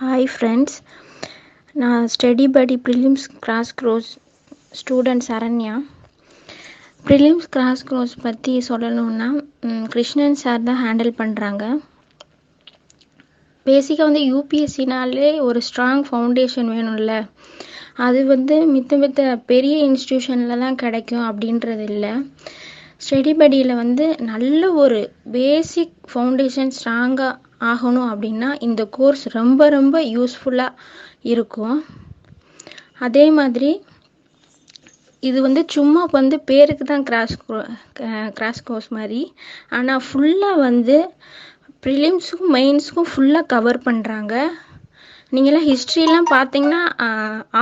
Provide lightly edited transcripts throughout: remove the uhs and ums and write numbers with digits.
Hi friends, நான் study படி prelims crash course student Saranya. Prelims crash course பற்றி சொல்லணுன்னா கிருஷ்ணன் சார் தான் ஹேண்டில் பண்ணுறாங்க. பேசிக்காக வந்து யூபிஎஸ்சினாலே ஒரு ஸ்ட்ராங் ஃபவுண்டேஷன் வேணும்ல, அது வந்து மித்த பெரிய இன்ஸ்டியூஷனில் தான் கிடைக்கும் அப்படின்றது இல்லை. ஸ்டடி படியில் வந்து நல்ல ஒரு பேசிக் ஃபவுண்டேஷன் ஸ்ட்ராங்காக ஆகணும் அப்படின்னா இந்த கோர்ஸ் ரொம்ப ரொம்ப யூஸ்ஃபுல்லாக இருக்கும். அதே மாதிரி இது வந்து சும்மா வந்து பேருக்கு தான் கிராஷ் கோர்ஸ் மாதிரி, ஆனால் ஃபுல்லாக வந்து ப்ரிலிம்ஸுக்கும் மெயின்ஸுக்கும் ஃபுல்லாக கவர் பண்ணுறாங்க. நீங்களாம் ஹிஸ்ட்ரிலாம் பார்த்தீங்கன்னா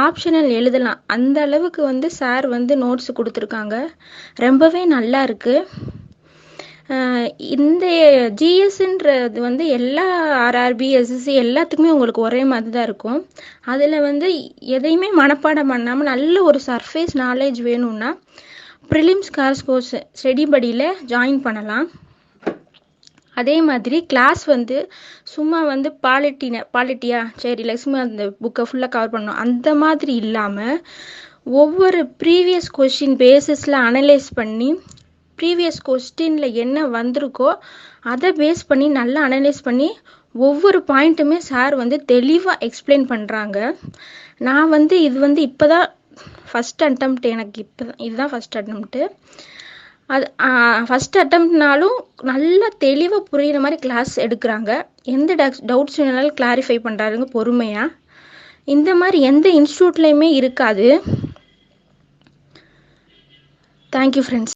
ஆப்ஷனல் எழுதலாம், அந்த அளவுக்கு வந்து சார் வந்து நோட்ஸ் கொடுத்துருக்காங்க. ரொம்பவே நல்லா இருக்குது. இந்த ஜிஎஸ்ன்றது வந்து எல்லா ஆர்ஆர்பி எஸ்எஸ்சி எல்லாத்துக்குமே உங்களுக்கு ஒரே மாதிரி தான் இருக்கும். அதில் வந்து எதையுமே மனப்பாடம் பண்ணாமல் நல்ல ஒரு சர்ஃபேஸ் நாலேஜ் வேணும்னா ப்ரிலிம்ஸ் கிராஷ் கோர்ஸ் ஸ்டடி படியில் ஜாயின் பண்ணலாம். அதே மாதிரி கிளாஸ் வந்து சும்மா வந்து பாலிட்டியா சரி லக்ஷ்மி அந்த புக்கை ஃபுல்லாக கவர் பண்ணணும் அந்த மாதிரி இல்லாமல் ஒவ்வொரு ப்ரீவியஸ் கொஸ்டின் பேசிஸில் அனலைஸ் பண்ணி ப்ரீவியஸ் கொஸ்டினில் என்ன வந்திருக்கோ அதை பேஸ் பண்ணி நல்லா அனலைஸ் பண்ணி ஒவ்வொரு பாயிண்ட்டுமே சார் வந்து தெளிவாக எக்ஸ்பிளைன் பண்ணுறாங்க. நான் வந்து இது வந்து இப்போ தான் ஃபஸ்ட் அட்டெம்ப்ட், எனக்கு இதுதான் ஃபஸ்ட் அட்டெம்ப்ட்டு. அது ஃபஸ்ட் அட்டெம்ப்ட்னாலும் நல்லா தெளிவாக புரிகிற மாதிரி கிளாஸ் எடுக்கிறாங்க. எந்த டவுட்ஸ் வேணாலும் கிளாரிஃபை பண்ணுறாருங்க பொறுமையாக. இந்த மாதிரி எந்த இன்ஸ்டியூட்லேயுமே இருக்காது. Thank you friends.